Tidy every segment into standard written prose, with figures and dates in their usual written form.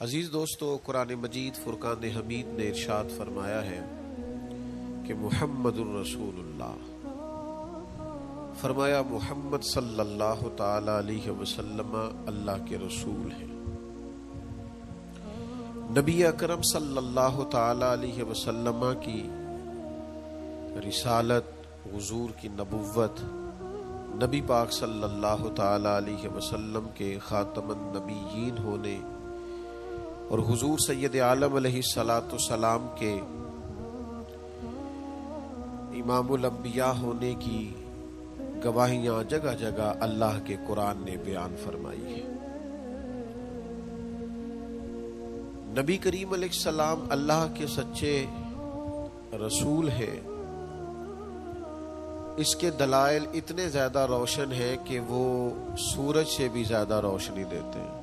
عزیز دوستو، قرآن مجید فرقان حمید نے ارشاد فرمایا ہے کہ محمد الرسول اللہ، فرمایا محمد صلی اللہ تعالی علیہ وسلم اللہ کے رسول ہیں۔ نبی اکرم صلی اللہ تعالی علیہ وسلم کی رسالت، حضور کی نبوت، نبی پاک صلی اللہ تعالی علیہ وسلم کے خاتم النبیین ہونے اور حضور سید عالم علیہ السلام کے امام الانبیاء ہونے کی گواہیاں جگہ جگہ اللہ کے قرآن نے بیان فرمائی ہے۔ نبی کریم علیہ السلام اللہ کے سچے رسول ہیں، اس کے دلائل اتنے زیادہ روشن ہیں کہ وہ سورج سے بھی زیادہ روشنی دیتے ہیں،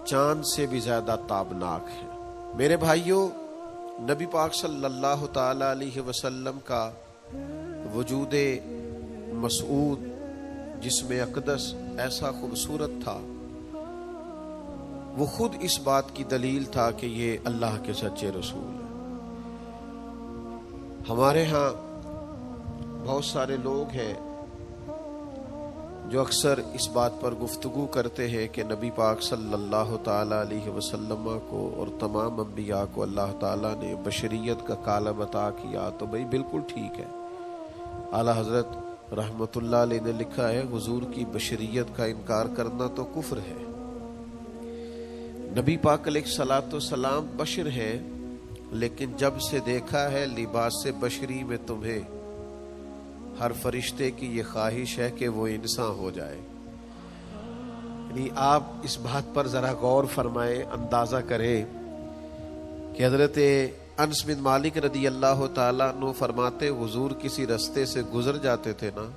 چاند سے بھی زیادہ تابناک ہے۔ میرے بھائیوں، نبی پاک صلی اللہ تعالی علیہ وسلم کا وجود مسعود، جسم اقدس ایسا خوبصورت تھا، وہ خود اس بات کی دلیل تھا کہ یہ اللہ کے سچے رسول ہیں۔ ہمارے ہاں بہت سارے لوگ ہیں جو اکثر اس بات پر گفتگو کرتے ہیں کہ نبی پاک صلی اللہ تعالی علیہ وسلم کو اور تمام انبیاء کو اللہ تعالیٰ نے بشریت کا کالب عطا کیا، تو بھئی بالکل ٹھیک ہے۔ اعلیٰ حضرت رحمت اللہ علیہ نے لکھا ہے، حضور کی بشریت کا انکار کرنا تو کفر ہے۔ نبی پاک علیہ السلام بشر ہے، لیکن جب سے دیکھا ہے لباس بشری میں تمہیں، ہر فرشتے کی یہ خواہش ہے کہ وہ انسان ہو جائے۔ یعنی آپ اس بات پر ذرا غور فرمائیں، اندازہ کریں کہ حضرت انس بن مالک رضی اللہ تعالیٰ عنہ فرماتے، حضور کسی رستے سے گزر جاتے تھے نا،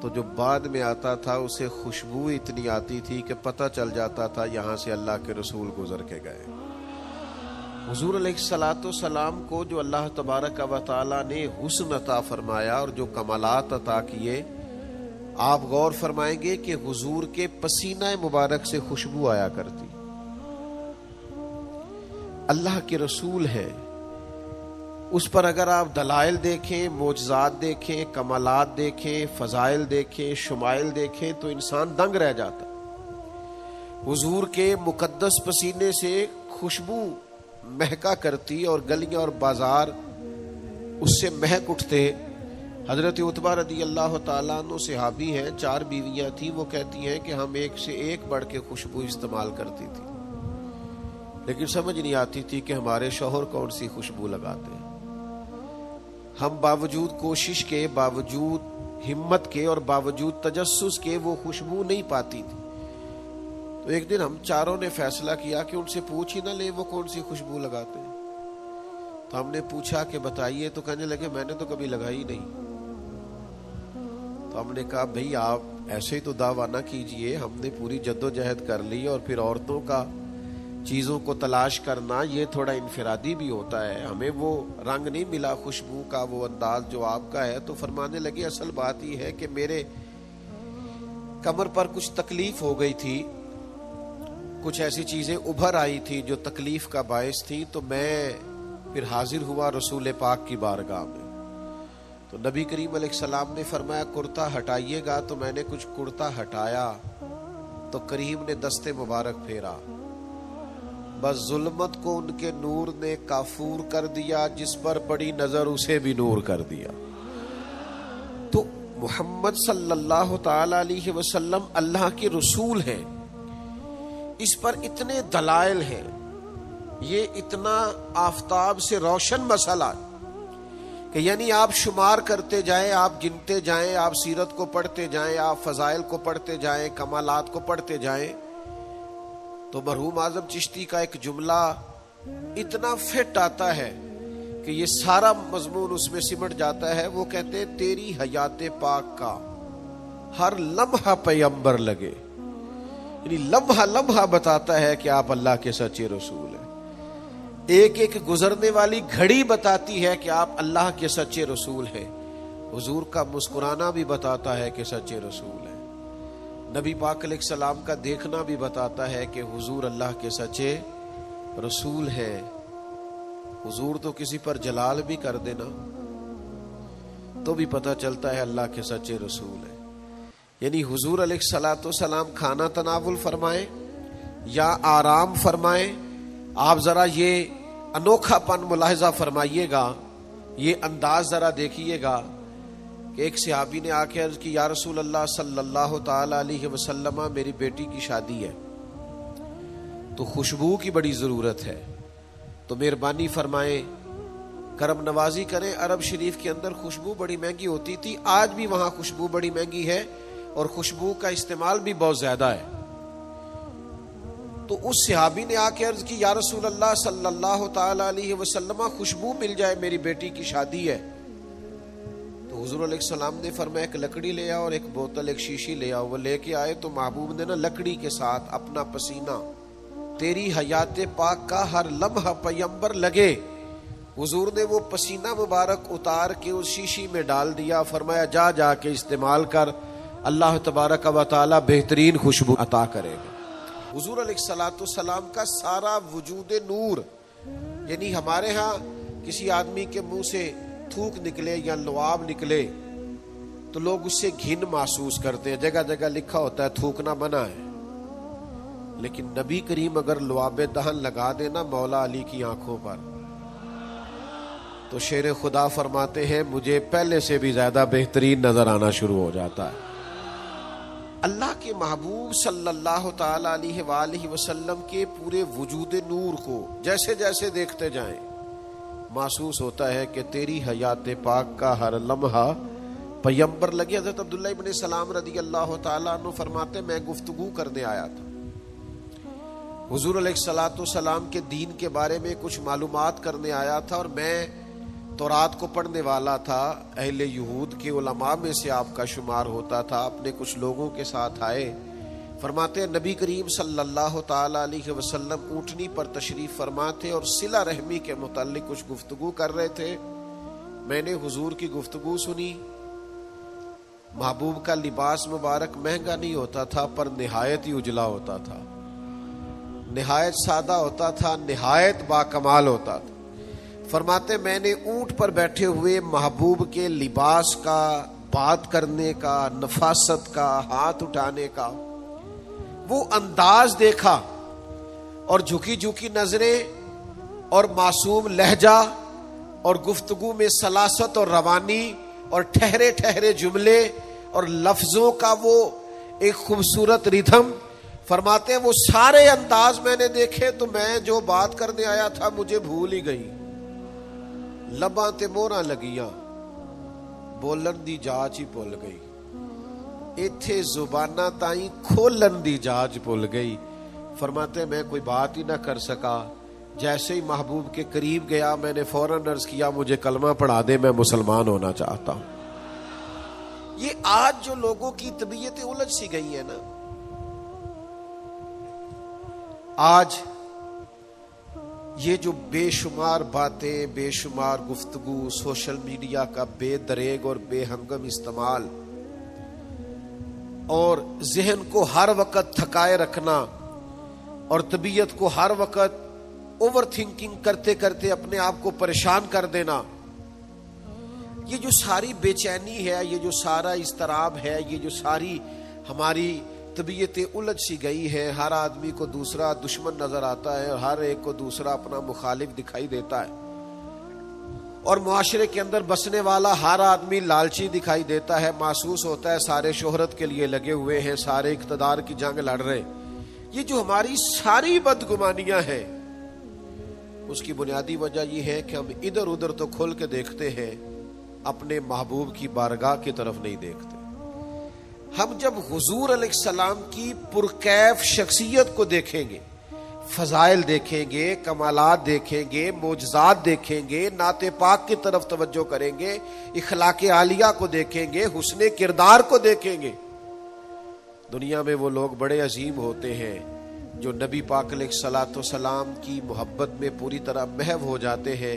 تو جو بعد میں آتا تھا اسے خوشبو اتنی آتی تھی کہ پتہ چل جاتا تھا یہاں سے اللہ کے رسول گزر کے گئے۔ حضور علیہ السلام کو جو اللہ تبارک و تعالیٰ نے حسن عطا فرمایا اور جو کمالات عطا کیے، آپ غور فرمائیں گے کہ حضور کے پسینہ مبارک سے خوشبو آیا کرتی۔ اللہ کے رسول ہے، اس پر اگر آپ دلائل دیکھیں، معجزات دیکھیں، کمالات دیکھیں، فضائل دیکھیں، شمائل دیکھیں، تو انسان دنگ رہ جاتا۔ حضور کے مقدس پسینے سے خوشبو مہکا کرتی اور گلیاں اور بازار اس سے مہک اٹھتے۔ حضرت عتبہ رضی اللہ تعالیٰ عنہ صحابی ہیں، 4 بیویاں تھیں، وہ کہتی ہیں کہ ہم ایک سے ایک بڑھ کے خوشبو استعمال کرتی تھی، لیکن سمجھ نہیں آتی تھی کہ ہمارے شوہر کون سی خوشبو لگاتے ہیں۔ ہم باوجود کوشش کے، باوجود ہمت کے اور باوجود تجسس کے وہ خوشبو نہیں پاتی تھی۔ تو ایک دن ہم چاروں نے فیصلہ کیا کہ ان سے پوچھ ہی نہ لے وہ کون سی خوشبو لگاتے ہیں۔ تو ہم نے پوچھا کہ بتائیے، تو کہنے لگے میں نے تو کبھی لگائی نہیں۔ تو ہم نے کہا بھئی آپ ایسے ہی تو دعویٰ نہ کیجئے، ہم نے پوری جدوجہد کر لی، اور پھر عورتوں کا چیزوں کو تلاش کرنا یہ تھوڑا انفرادی بھی ہوتا ہے، ہمیں وہ رنگ نہیں ملا خوشبو کا، وہ انداز جو آپ کا ہے۔ تو فرمانے لگے اصل بات یہ ہے کہ میرے کمر پر کچھ تکلیف ہو گئی تھی، کچھ ایسی چیزیں ابھر آئی تھی جو تکلیف کا باعث تھی، تو میں پھر حاضر ہوا رسول پاک کی بارگاہ میں۔ تو نبی کریم علیہ السلام نے فرمایا کرتا ہٹائیے گا، تو میں نے کچھ کرتا ہٹایا تو کریم نے دست مبارک پھیرا، بس ظلمت کو ان کے نور نے کافور کر دیا، جس پر پڑی نظر اسے بھی نور کر دیا۔ تو محمد صلی اللہ تعالی علیہ وسلم اللہ کے رسول ہیں، اس پر اتنے دلائل ہیں، یہ اتنا آفتاب سے روشن مسئلہ کہ یعنی آپ شمار کرتے جائیں، آپ گنتے جائیں، آپ سیرت کو پڑھتے جائیں، آپ فضائل کو پڑھتے جائیں، کمالات کو پڑھتے جائیں، تو مرحوم اعظم چشتی کا ایک جملہ اتنا فٹ آتا ہے کہ یہ سارا مضمون اس میں سمٹ جاتا ہے۔ وہ کہتے ہیں تیری حیات پاک کا ہر لمحہ پیغمبر لگے، یعنی لمحہ لمحہ بتاتا ہے کہ آپ اللہ کے سچے رسول ہیں۔ ایک ایک گزرنے والی گھڑی بتاتی ہے کہ آپ اللہ کے سچے رسول ہیں۔ حضور کا مسکرانا بھی بتاتا ہے کہ سچے رسول ہیں۔ نبی پاک علیہ السلام کا دیکھنا بھی بتاتا ہے کہ حضور اللہ کے سچے رسول ہے. حضور تو کسی پر جلال بھی کر دینا تو بھی پتہ چلتا ہے اللہ کے سچے رسول ہے. یعنی حضور علیہ السلام کھانا تناول فرمائیں یا آرام فرمائیں، آپ ذرا یہ انوکھا پن ملاحظہ فرمائیے گا، یہ انداز ذرا دیکھیے گا کہ ایک صحابی نے آ کے عرض کی، یا رسول اللہ صلی اللہ تعالی علیہ وسلم میری بیٹی کی شادی ہے تو خوشبو کی بڑی ضرورت ہے، تو مہربانی فرمائیں کرم نوازی کریں. عرب شریف کے اندر خوشبو بڑی مہنگی ہوتی تھی، آج بھی وہاں خوشبو بڑی مہنگی ہے اور خوشبو کا استعمال بھی بہت زیادہ ہے. تو اس صحابی نے آ کے عرض کی، یا رسول اللہ صلی اللہ تعالی علیہ وسلم خوشبو مل جائے، میری بیٹی کی شادی ہے. تو حضور علیہ السلام نے فرمایا ایک لکڑی لے آؤ اور ایک بوتل ایک شیشی لے آؤ. وہ لے کے آئے تو محبوب نے نا لکڑی کے ساتھ اپنا پسینہ، تیری حیات پاک کا ہر لمحہ پیمبر لگے، حضور نے وہ پسینہ مبارک اتار کے اس شیشی میں ڈال دیا. فرمایا جا جا کے استعمال کر، اللہ تبارک و تعالی بہترین خوشبو عطا کرے گا. حضور علیہ السلام کا سارا وجود نور. یعنی ہمارے ہاں کسی آدمی کے منہ سے تھوک نکلے یا لعاب نکلے تو لوگ اس سے گھن محسوس کرتے ہیں، جگہ جگہ لکھا ہوتا ہے تھوکنا منع ہے. لیکن نبی کریم اگر لعاب دہن لگا دینا مولا علی کی آنکھوں پر تو شیر خدا فرماتے ہیں مجھے پہلے سے بھی زیادہ بہترین نظر آنا شروع ہو جاتا ہے. اللہ کے محبوب صلی اللہ تعالی علیہ وآلہ وسلم کے پورے وجود نور کو جیسے جیسے دیکھتے جائیں محسوس ہوتا ہے کہ تیری حیات پاک کا ہر لمحہ پیمبر لگے. حضرت عبداللہ ابن سلام رضی اللہ تعالیٰ عنہ فرماتے میں گفتگو کرنے آیا تھا، حضور علیہ السلام کے دین کے بارے میں کچھ معلومات کرنے آیا تھا، اور میں تورات کو پڑھنے والا تھا، اہل یہود کے علماء میں سے آپ کا شمار ہوتا تھا. اپنے کچھ لوگوں کے ساتھ آئے، فرماتے ہیں نبی کریم صلی اللہ تعالی علیہ وسلم اونٹنی پر تشریف فرما تھے اور صلہ رحمی کے متعلق کچھ گفتگو کر رہے تھے. میں نے حضور کی گفتگو سنی. محبوب کا لباس مبارک مہنگا نہیں ہوتا تھا پر نہایت ہی اجلا ہوتا تھا، نہایت سادہ ہوتا تھا، نہایت باکمال ہوتا تھا. فرماتے میں نے اونٹ پر بیٹھے ہوئے محبوب کے لباس کا، بات کرنے کا، نفاست کا، ہاتھ اٹھانے کا وہ انداز دیکھا، اور جھکی جھکی نظریں اور معصوم لہجہ اور گفتگو میں سلاست اور روانی اور ٹھہرے ٹھہرے جملے اور لفظوں کا وہ ایک خوبصورت ریدھم. فرماتے ہیں وہ سارے انداز میں نے دیکھے تو میں جو بات کرنے آیا تھا مجھے بھول ہی گئی. لباں تے موراں لگیاں، بولن دی جاچ ہی بھول گئی، ایتھے زباناں تائیں کھولن دی جاچ بھول گئی. فرماتے میں کوئی بات ہی نہ کر سکا. جیسے ہی محبوب کے قریب گیا میں نے فوراً عرض کیا مجھے کلمہ پڑھا دے، میں مسلمان ہونا چاہتا ہوں. یہ آج جو لوگوں کی طبیعتیں الجھ سی گئی ہیں نا، آج یہ جو بے شمار باتیں، بے شمار گفتگو، سوشل میڈیا کا بے دریغ اور بے ہنگم استعمال اور ذہن کو ہر وقت تھکائے رکھنا اور طبیعت کو ہر وقت اوور تھنکنگ کرتے کرتے اپنے آپ کو پریشان کر دینا، یہ جو ساری بے چینی ہے، یہ جو سارا اضطراب ہے، یہ جو ساری ہماری طبیعتیں الجھ سی گئی ہے. ہر آدمی کو دوسرا دشمن نظر آتا ہے اور ہر ایک کو دوسرا اپنا مخالف دکھائی دیتا ہے، اور معاشرے کے اندر بسنے والا ہر آدمی لالچی دکھائی دیتا ہے. محسوس ہوتا ہے سارے شہرت کے لیے لگے ہوئے ہیں، سارے اقتدار کی جنگ لڑ رہے. یہ جو ہماری ساری بدگمانیاں ہیں اس کی بنیادی وجہ یہ ہے کہ ہم ادھر ادھر تو کھل کے دیکھتے ہیں، اپنے محبوب کی بارگاہ کی طرف نہیں دیکھتے. ہم جب حضور علیہ السلام کی پرکیف شخصیت کو دیکھیں گے، فضائل دیکھیں گے، کمالات دیکھیں گے، معجزات دیکھیں گے، نعت پاک کی طرف توجہ کریں گے، اخلاق عالیہ کو دیکھیں گے، حسن کردار کو دیکھیں گے. دنیا میں وہ لوگ بڑے عظیم ہوتے ہیں جو نبی پاک علیہ السلام کی محبت میں پوری طرح محو ہو جاتے ہیں.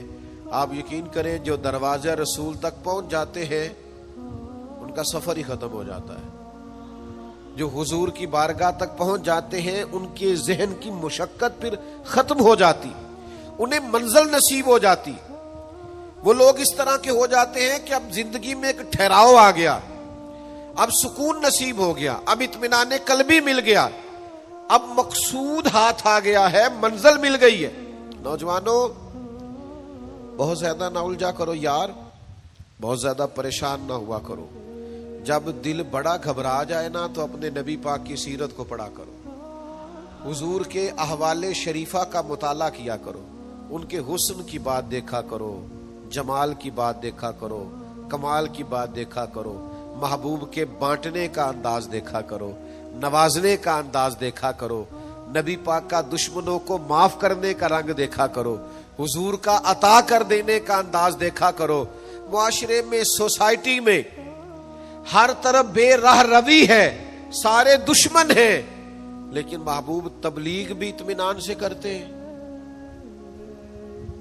آپ یقین کریں جو دروازہ رسول تک پہنچ جاتے ہیں ان کا سفر ہی ختم ہو جاتا ہے. جو حضور کی بارگاہ تک پہنچ جاتے ہیں ان کے ذہن کی مشقت پھر ختم ہو جاتی، انہیں منزل نصیب ہو جاتی. وہ لوگ اس طرح کے ہو جاتے ہیں کہ اب زندگی میں ایک ٹھہراؤ آ گیا، اب سکون نصیب ہو گیا، اب اطمینان قلبی مل گیا، اب مقصود ہاتھ آ گیا ہے، منزل مل گئی ہے. نوجوانوں بہت زیادہ نہ الجھا کرو یار، بہت زیادہ پریشان نہ ہوا کرو. جب دل بڑا گھبرا جائے نا تو اپنے نبی پاک کی سیرت کو پڑھا کرو، حضور کے احوال شریفہ کا مطالعہ کیا کرو، ان کے حسن کی بات دیکھا کرو، جمال کی بات دیکھا کرو، کمال کی بات دیکھا کرو، محبوب کے بانٹنے کا انداز دیکھا کرو، نوازنے کا انداز دیکھا کرو، نبی پاک کا دشمنوں کو معاف کرنے کا رنگ دیکھا کرو، حضور کا عطا کر دینے کا انداز دیکھا کرو. معاشرے میں، سوسائٹی میں ہر طرف بے راہ روی ہے، سارے دشمن ہیں، لیکن محبوب تبلیغ بھی اطمینان سے کرتے ہیں،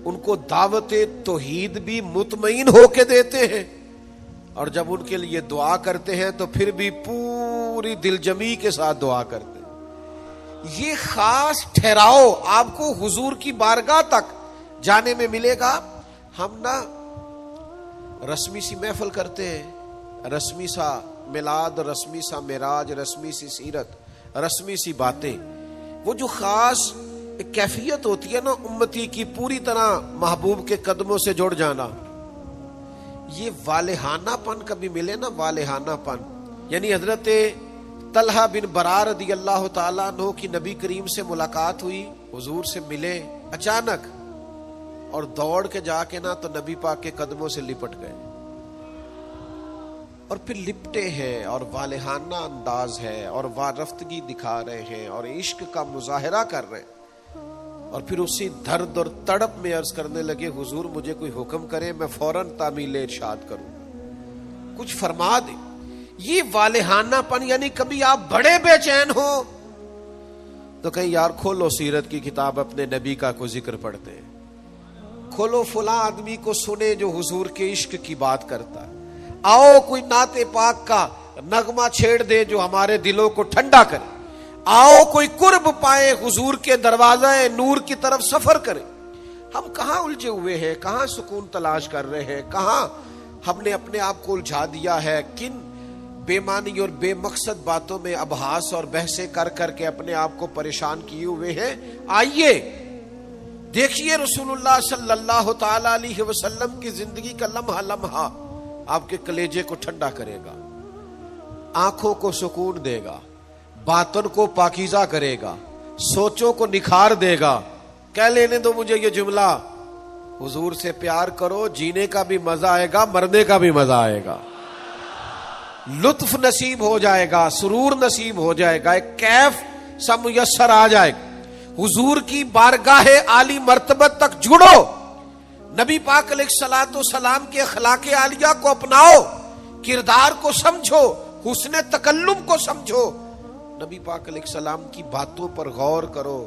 ان کو دعوت توحید بھی مطمئن ہو کے دیتے ہیں، اور جب ان کے لیے دعا کرتے ہیں تو پھر بھی پوری دل جمی کے ساتھ دعا کرتے ہیں. یہ خاص ٹھہراؤ آپ کو حضور کی بارگاہ تک جانے میں ملے گا. ہم نا رسمی سی محفل کرتے ہیں، رسمی سا میلاد، رسمی سا معراج، رسمی سی سیرت، رسمی سی باتیں. وہ جو خاص ایک کیفیت ہوتی ہے نا امتی کی، پوری طرح محبوب کے قدموں سے جڑ جانا، یہ والہانہ پن کبھی ملے نا، والہانہ پن. یعنی حضرت طلحہ بن برار رضی اللہ تعالیٰ عنہ کی نبی کریم سے ملاقات ہوئی، حضور سے ملے اچانک، اور دوڑ کے جا کے نا تو نبی پاک کے قدموں سے لپٹ گئے، اور پھر لپٹے ہیں اور والہانہ انداز ہے اور وارفتگی دکھا رہے ہیں اور عشق کا مظاہرہ کر رہے ہیں، اور پھر اسی درد اور تڑپ میں عرض کرنے لگے حضور مجھے کوئی حکم کرے، میں فوراً تعمیل ارشاد کروں، کچھ فرما دے. یہ والہانہ پن، یعنی کبھی آپ بڑے بے چین ہو تو کہیں یار کھولو سیرت کی کتاب، اپنے نبی کا کوئی ذکر پڑھتے ہیں، کھولو فلاں آدمی کو سنے جو حضور کے عشق کی بات کرتا ہے، آؤ کوئی نعت پاک کا نغمہ چھیڑ دے جو ہمارے دلوں کو ٹھنڈا کرے، آؤ کوئی قرب پائے حضور کے دروازہ نور کی طرف سفر کرے. ہم کہاں الجھے ہوئے ہیں، کہاں سکون تلاش کر رہے ہیں، کہاں ہم نے اپنے آپ کو الجھا دیا ہے، کن بے معنی اور بے مقصد باتوں میں ابحاث اور بحثیں کر کر کے اپنے آپ کو پریشان کیے ہوئے ہیں. آئیے دیکھیے رسول اللہ صلی اللہ تعالی علیہ وسلم کی زندگی کا لمحہ لمحہ آپ کے کلیجے کو ٹھنڈا کرے گا، آنکھوں کو سکون دے گا، باطن کو پاکیزہ کرے گا، سوچوں کو نکھار دے گا. کہہ لینے دو مجھے یہ جملہ، حضور سے پیار کرو، جینے کا بھی مزہ آئے گا، مرنے کا بھی مزہ آئے گا، لطف نصیب ہو جائے گا، سرور نصیب ہو جائے گا، ایک کیف سا میسر آ جائے گا. حضور کی بارگاہ عالی مرتبت تک جڑو، نبی پاک علیہ الصلوۃ والسلام کے اخلاق عالیہ کو اپناؤ، کردار کو سمجھو، حسن تکلم کو سمجھو، نبی پاک علیہ السلام کی باتوں پر غور کرو.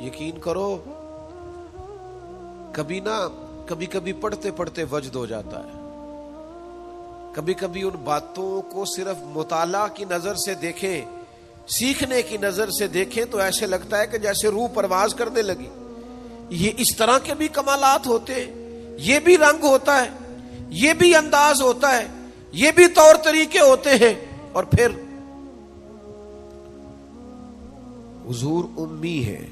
یقین کرو کبھی نہ کبھی پڑھتے پڑھتے وجد ہو جاتا ہے، کبھی کبھی ان باتوں کو صرف مطالعہ کی نظر سے دیکھیں، سیکھنے کی نظر سے دیکھیں تو ایسے لگتا ہے کہ جیسے روح پرواز کرنے لگی. یہ اس طرح کے بھی کمالات ہوتے ہیں، یہ بھی رنگ ہوتا ہے، یہ بھی انداز ہوتا ہے، یہ بھی طور طریقے ہوتے ہیں. اور پھر حضور امی ہے.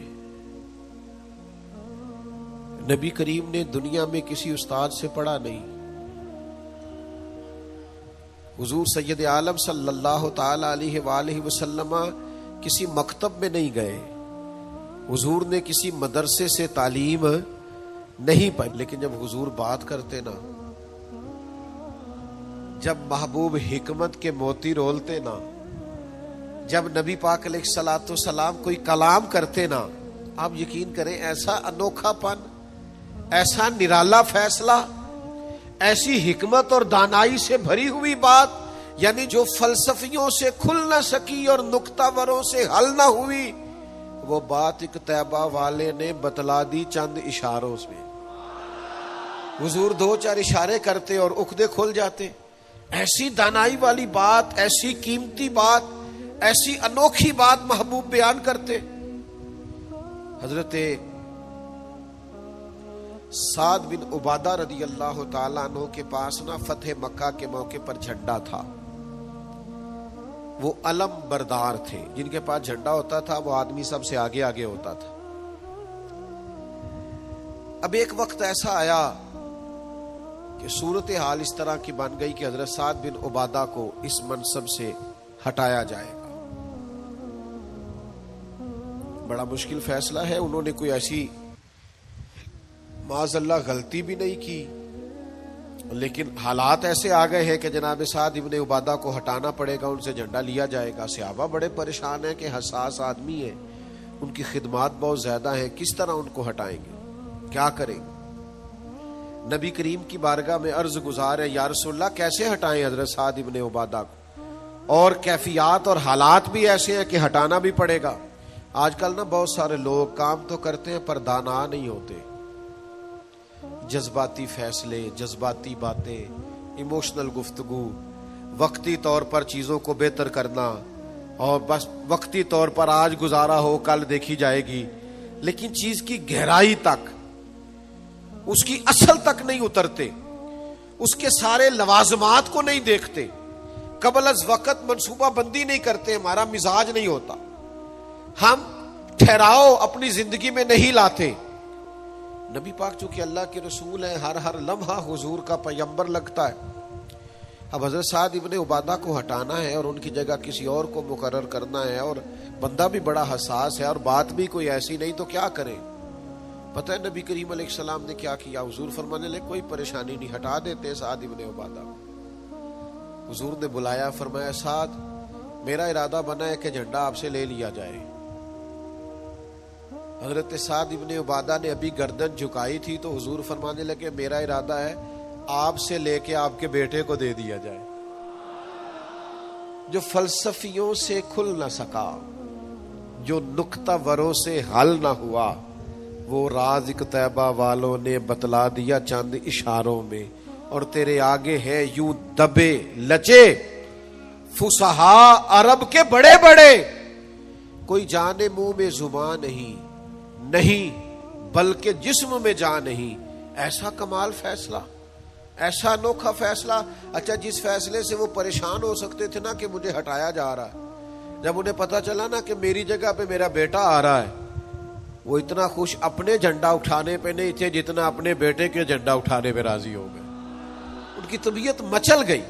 نبی کریم نے دنیا میں کسی استاد سے پڑھا نہیں، حضور سید عالم صلی اللہ تعالی علیہ وآلہ وسلم کسی مکتب میں نہیں گئے، حضور نے کسی مدرسے سے تعلیم نہیں پائی. لیکن جب حضور بات کرتے نا، جب محبوب حکمت کے موتی رولتے نا، جب نبی پاک علیہ الصلوۃ والسلام کوئی کلام کرتے نا، آپ یقین کریں ایسا انوکھا پن، ایسا نرالا فیصلہ، ایسی حکمت اور دانائی سے بھری ہوئی بات، یعنی جو فلسفیوں سے کھل نہ سکی اور نکتہ وروں سے حل نہ ہوئی، وہ بات ایک طیبہ والے نے بتلا دی چند اشاروں میں. حضور دو چار اشارے کرتے اور عقدے کھل جاتے. ایسی دانائی والی بات، ایسی قیمتی بات، ایسی انوکھی بات محبوب بیان کرتے. حضرت سعد بن عبادہ رضی اللہ تعالیٰ عنہ کے پاس نا فتح مکہ کے موقع پر جھنڈا تھا. وہ علم بردار تھے. جن کے پاس جھنڈا ہوتا تھا وہ آدمی سب سے آگے آگے ہوتا تھا. اب ایک وقت ایسا آیا کہ صورتحال اس طرح کی بن گئی کہ حضرت سعد بن عبادہ کو اس منصب سے ہٹایا جائے گا. بڑا مشکل فیصلہ ہے. انہوں نے کوئی ایسی معاذ اللہ غلطی بھی نہیں کی، لیکن حالات ایسے آ گئے ہیں کہ جناب سعد ابن عبادہ کو ہٹانا پڑے گا، ان سے جھنڈا لیا جائے گا. صحابہ بڑے پریشان ہیں کہ حساس آدمی ہیں، ان کی خدمات بہت زیادہ ہیں، کس طرح ان کو ہٹائیں گے، کیا کریں گے. نبی کریم کی بارگاہ میں عرض گزار ہے، یا رسول اللہ کیسے ہٹائیں حضرت سعد ابن عبادہ کو، اور کیفیات اور حالات بھی ایسے ہیں کہ ہٹانا بھی پڑے گا. آج کل نا بہت سارے لوگ کام تو کرتے ہیں پر دانا نہیں ہوتے. جذباتی فیصلے، جذباتی باتیں، ایموشنل گفتگو، وقتی طور پر چیزوں کو بہتر کرنا، اور بس وقتی طور پر آج گزارا ہو کل دیکھی جائے گی، لیکن چیز کی گہرائی تک، اس کی اصل تک نہیں اترتے، اس کے سارے لوازمات کو نہیں دیکھتے، قبل از وقت منصوبہ بندی نہیں کرتے. ہمارا مزاج نہیں ہوتا، ہم ٹھہراؤ اپنی زندگی میں نہیں لاتے. نبی پاک چونکہ اللہ کے رسول ہیں، ہر لمحہ حضور کا پیغمبر لگتا ہے. اب حضرت سعد ابن عبادہ کو ہٹانا ہے اور ان کی جگہ کسی اور کو مقرر کرنا ہے، اور بندہ بھی بڑا حساس ہے اور بات بھی کوئی ایسی نہیں، تو کیا کریں. پتہ ہے نبی کریم علیہ السلام نے کیا کیا؟ حضور فرمانے لگے کوئی پریشانی نہیں، ہٹا دیتے سعد ابن عبادہ. حضور نے بلایا، فرمایا سعد میرا ارادہ بنا ہے کہ جھنڈا آپ سے لے لیا جائے. حضرت سعد ابن عبادہ نے ابھی گردن جھکائی تھی تو حضور فرمانے لگے میرا ارادہ ہے آپ سے لے کے آپ کے بیٹے کو دے دیا جائے. جو فلسفیوں سے کھل نہ سکا، جو نکتہ وروں سے حل نہ ہوا، وہ راز طیبہ والوں نے بتلا دیا چند اشاروں میں. اور تیرے آگے ہے یوں دبے لچے فصحا عرب کے بڑے بڑے، کوئی جانے منہ میں زبان نہیں بلکہ جسم میں جان نہیں. ایسا کمال فیصلہ، ایسا انوکھا فیصلہ. اچھا جس فیصلے سے وہ پریشان ہو سکتے تھے نا کہ مجھے ہٹایا جا رہا ہے، جب انہیں پتا چلا نا کہ میری جگہ پہ میرا بیٹا آ رہا ہے، وہ اتنا خوش اپنے جھنڈا اٹھانے پہ نہیں تھے جتنا اپنے بیٹے کے جھنڈا اٹھانے پہ راضی ہو گئے. ان کی طبیعت مچل گئی.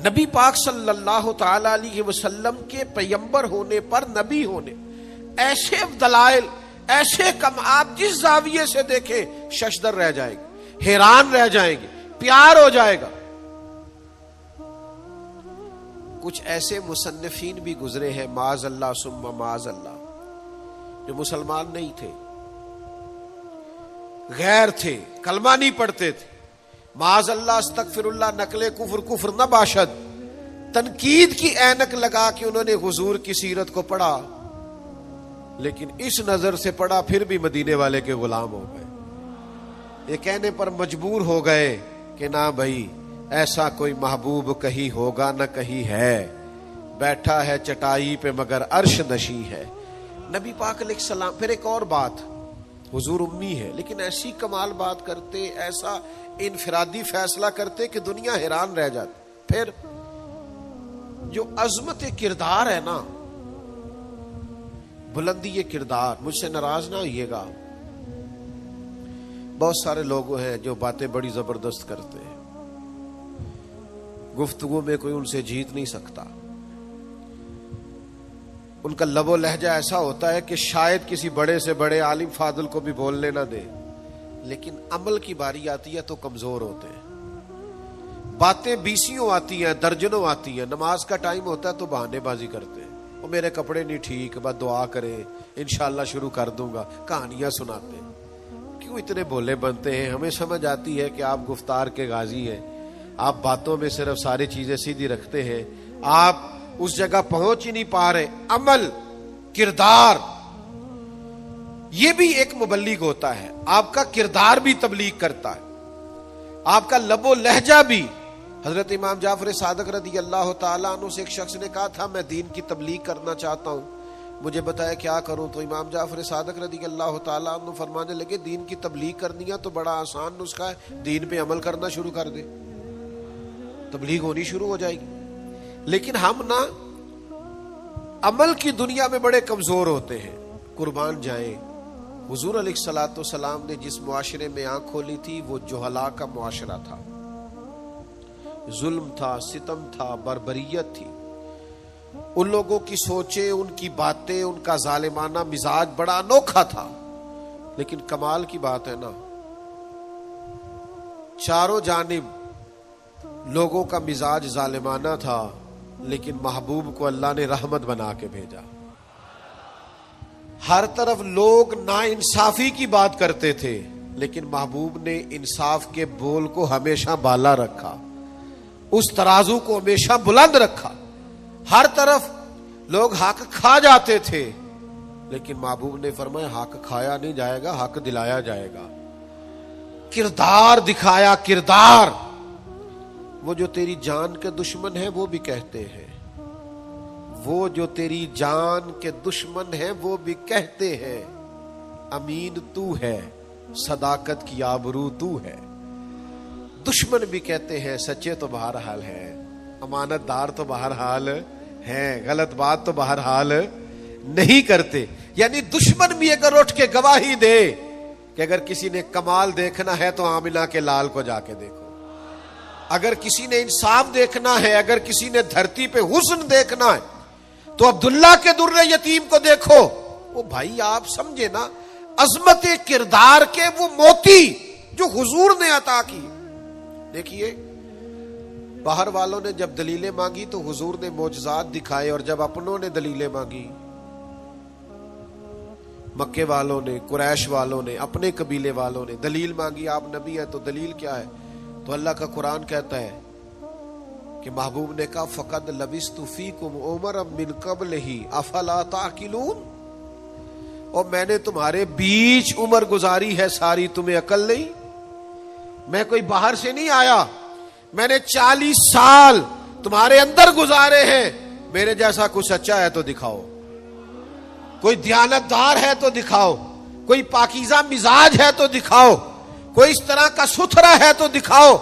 نبی پاک صلی اللہ تعالی علیہ وسلم کے پیغمبر ہونے پر، نبی ہونے، ایسے دلائل، ایسے کم، آپ جس زاویے سے دیکھیں ششدر رہ جائے گے، حیران رہ جائیں گے، پیار ہو جائے گا. کچھ ایسے مصنفین بھی گزرے ہیں معاذ اللہ ثم معاذ اللہ، جو مسلمان نہیں تھے، غیر تھے، کلمہ نہیں پڑھتے تھے. معاذ اللہ استغفر اللہ، نقل کفر نہ باشد، تنقید کی اینک لگا کے انہوں نے حضور کی سیرت کو پڑھا، لیکن اس نظر سے پڑھا پھر بھی مدینے والے کے غلام ہو گئے. یہ کہنے پر مجبور ہو گئے کہ نہ بھائی ایسا کوئی محبوب کہیں ہوگا نہ کہیں ہے، بیٹھا ہے چٹائی پہ مگر عرش نشیں ہے. نبی پاک علیہ السلام. پھر ایک اور بات، حضور امی ہے لیکن ایسی کمال بات کرتے، ایسا انفرادی فیصلہ کرتے کہ دنیا حیران رہ جاتی. پھر جو عظمت کردار ہے نا، بلندی یہ کردار، مجھ سے ناراض نہ ہوئیے گا، بہت سارے لوگ ہیں جو باتیں بڑی زبردست کرتے ہیں، گفتگو میں کوئی ان سے جیت نہیں سکتا. ان کا لب و لہجہ ایسا ہوتا ہے کہ شاید کسی بڑے سے بڑے عالم فاضل کو بھی بولنے نہ دے، لیکن عمل کی باری آتی ہے تو کمزور ہوتے ہیں. باتیں بیسیوں آتی ہیں، درجنوں آتی ہیں، نماز کا ٹائم ہوتا ہے تو بہانے بازی کرتے ہیں، وہ میرے کپڑے نہیں ٹھیک، بس دعا کریں انشاءاللہ شروع کر دوں گا، کہانیاں سناتے ہیں. کیوں اتنے بھولے بنتے ہیں؟ ہمیں سمجھ آتی ہے کہ آپ گفتار کے غازی ہیں، آپ باتوں میں صرف ساری چیزیں سیدھی رکھتے ہیں، آپ اس جگہ پہنچ ہی نہیں پا رہے. عمل، کردار، یہ بھی ایک مبلغ ہوتا ہے. آپ کا کردار بھی تبلیغ کرتا ہے، آپ کا لب و لہجہ بھی حضرت امام جعفر صادق رضی اللہ تعالیٰ عنہ سے ایک شخص نے کہا تھا میں دین کی تبلیغ کرنا چاہتا ہوں، مجھے بتایا کیا کروں؟ تو امام جعفر صادق رضی اللہ تعالیٰ عنہ فرمانے لگے دین کی تبلیغ کرنی ہے تو بڑا آسان نسخہ ہے، دین پہ عمل کرنا شروع کر دے، تبلیغ ہونی شروع ہو جائے گی۔ لیکن ہم نا عمل کی دنیا میں بڑے کمزور ہوتے ہیں، قربان جائیں۔ حضور علیہ الصلوۃ والسلام نے جس معاشرے میں آنکھ کھولی تھی وہ جہلا کا معاشرہ تھا، ظلم تھا، ستم تھا، بربریت تھی۔ ان لوگوں کی سوچیں، ان کی باتیں، ان کا ظالمانہ مزاج بڑا انوکھا تھا۔ لیکن کمال کی بات ہے نا، چاروں جانب لوگوں کا مزاج ظالمانہ تھا، لیکن محبوب کو اللہ نے رحمت بنا کے بھیجا۔ ہر طرف لوگ ناانصافی کی بات کرتے تھے، لیکن محبوب نے انصاف کے بول کو ہمیشہ بالا رکھا، اس ترازو کو ہمیشہ بلند رکھا۔ ہر طرف لوگ حق کھا جاتے تھے، لیکن محبوب نے فرمایا حق کھایا نہیں جائے گا، حق دلایا جائے گا۔ کردار دکھایا، کردار۔ وہ جو تیری جان کے دشمن ہیں وہ بھی کہتے ہیں، وہ جو تیری جان کے دشمن ہیں وہ بھی کہتے ہیں امین تو ہے، صداقت کی آبرو تو ہے۔ دشمن بھی کہتے ہیں سچے تو بہرحال ہے، امانت دار تو بہرحال ہے، غلط بات تو بہرحال نہیں کرتے۔ یعنی دشمن بھی اگر اٹھ کے گواہی دے کہ اگر کسی نے کمال دیکھنا ہے تو آمنہ کے لال کو جا کے دیکھو، اگر کسی نے انصاف دیکھنا ہے، اگر کسی نے دھرتی پہ حسن دیکھنا ہے تو عبداللہ کے در یتیم کو دیکھو۔ وہ بھائی آپ سمجھے نا، عظمت کردار کے وہ موتی جو حضور نے عطا کی۔ دیکھیے باہر والوں نے جب دلیلیں مانگی تو حضور نے معجزات دکھائے، اور جب اپنوں نے دلیلیں مانگی، مکے والوں نے، قریش والوں نے، اپنے قبیلے والوں نے دلیل مانگی، آپ نبی ہیں تو دلیل کیا ہے؟ تو اللہ کا قرآن کہتا ہے کہ محبوب نے کہا فقد لبثت فیکم عمرا من قبلہ افلا تعقلون، اور میں نے تمہارے بیچ عمر گزاری ہے ساری، تمہیں عقل نہیں؟ میں کوئی باہر سے نہیں آیا، میں نے 40 سال تمہارے اندر گزارے ہیں، میرے جیسا کوئی سچا ہے تو دکھاؤ، کوئی دیانتدار ہے تو دکھاؤ، کوئی پاکیزہ مزاج ہے تو دکھاؤ، کوئی اس طرح کا ستھرا ہے تو دکھاؤ،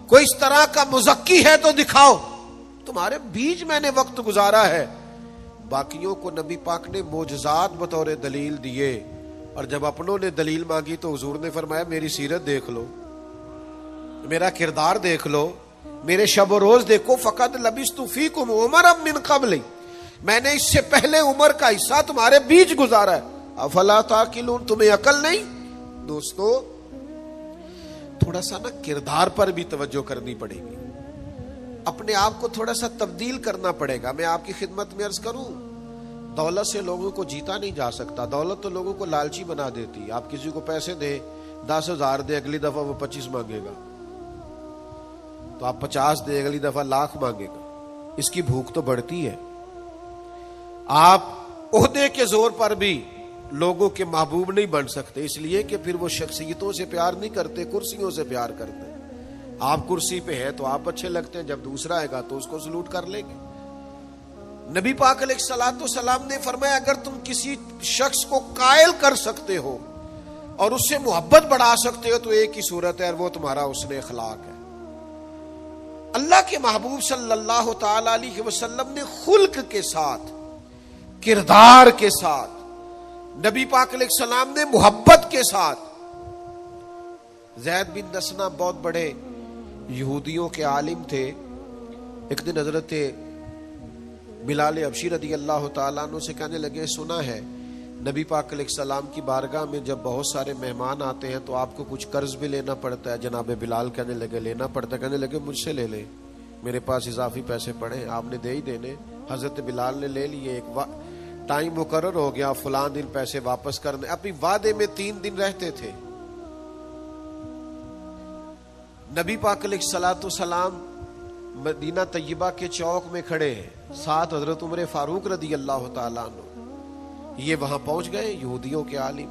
کوئی اس طرح کا مزکی ہے تو دکھاؤ۔ تمہارے بیچ میں نے وقت گزارا ہے۔ باقیوں کو نبی پاک نے معجزات بطور دلیل دیے، اور جب اپنوں نے دلیل مانگی تو حضور نے فرمایا میری سیرت دیکھ لو، میرا کردار دیکھ لو، میرے شب و روز دیکھو۔ فقد لبثت فیکم عمرا من قبل، میں نے اس سے پہلے عمر کا حصہ تمہارے بیچ گزارا ہے، افلا تعقلون، تمہیں عقل نہیں؟ دوستو تھوڑا سا نا کردار پر بھی توجہ کرنی پڑے گی، اپنے آپ کو تھوڑا سا تبدیل کرنا پڑے گا۔ میں آپ کی خدمت میں عرض کروں، دولت سے لوگوں کو جیتا نہیں جا سکتا، دولت تو لوگوں کو لالچی بنا دیتی۔ آپ کسی کو پیسے دیں، 10,000 دے، اگلی دفعہ وہ 25 مانگے گا، تو آپ 50 دے، اگلی دفعہ لاکھ مانگے گا، اس کی بھوک تو بڑھتی ہے۔ آپ عہدے کے زور پر بھی لوگوں کے محبوب نہیں بن سکتے، اس لیے کہ پھر وہ شخصیتوں سے پیار نہیں کرتے، کرسیوں سے پیار کرتے ہیں۔ آپ کرسی پہ ہے تو آپ اچھے لگتے ہیں، جب دوسرا آئے گا تو اس کو سلوٹ کر لیں گے۔ نبی پاک علیہ الصلوۃ والسلام نے فرمایا اگر تم کسی شخص کو قائل کر سکتے ہو اور اس سے محبت بڑھا سکتے ہو تو ایک ہی صورت ہے، اور وہ تمہارا حسن اخلاق ہے۔ اللہ کے محبوب صلی اللہ تعالی علیہ وسلم نے خلق کے ساتھ، کردار کے ساتھ، نبی پاک علیہ السلام نے محبت کے ساتھ۔ زید بن دسنہ بہت بڑے یہودیوں کے عالم تھے۔ ایک دن حضرت بلال حبشی رضی اللہ تعالیٰ عنہ سے کہنے لگے سنا ہے نبی پاک علیہ السلام کی بارگاہ میں جب بہت سارے مہمان آتے ہیں تو آپ کو کچھ قرض بھی لینا پڑتا ہے۔ جناب بلال کہنے لگے لینا پڑتا ہے، کہنے لگے مجھ سے لے لیں، میرے پاس اضافی پیسے پڑے ہیں، آپ نے دے ہی دینے۔ حضرت بلال نے لے لیے، ایک ٹائم مقرر ہو گیا، فلاں دن پیسے واپس کرنے، اپنی وعدے میں 3 دن رہتے تھے۔ نبی پاک علیہ الصلوۃ والسلام مدینہ طیبہ کے چوک میں کھڑے ہیں، ساتھ حضرت عمر فاروق رضی اللہ تعالیٰ عنہ، یہ وہاں پہنچ گئے یہودیوں کے عالم۔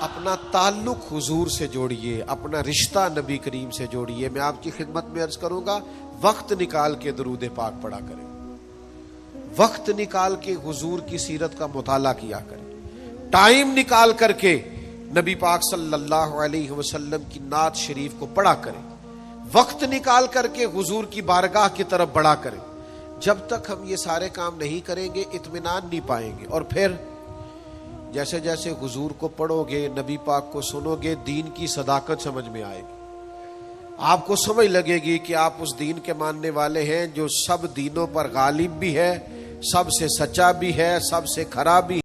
اپنا تعلق حضور سے جوڑیے، اپنا رشتہ نبی کریم سے جوڑیے۔ میں آپ کی خدمت میں عرض کروں گا، وقت نکال کے درود پاک پڑھا کریں، وقت نکال کے حضور کی سیرت کا مطالعہ کیا کریں، ٹائم نکال کر کے نبی پاک صلی اللہ علیہ وسلم کی نعت شریف کو پڑھا کریں، وقت نکال کر کے حضور کی بارگاہ کی طرف بڑھا کریں۔ جب تک ہم یہ سارے کام نہیں کریں گے اطمینان نہیں پائیں گے، اور پھر جیسے جیسے حضور کو پڑھو گے، نبی پاک کو سنو گے، دین کی صداقت سمجھ میں آئے گی، آپ کو سمجھ لگے گی کہ آپ اس دین کے ماننے والے ہیں جو سب دینوں پر غالب بھی ہے، سب سے سچا بھی ہے، سب سے کھرا بھی ہے۔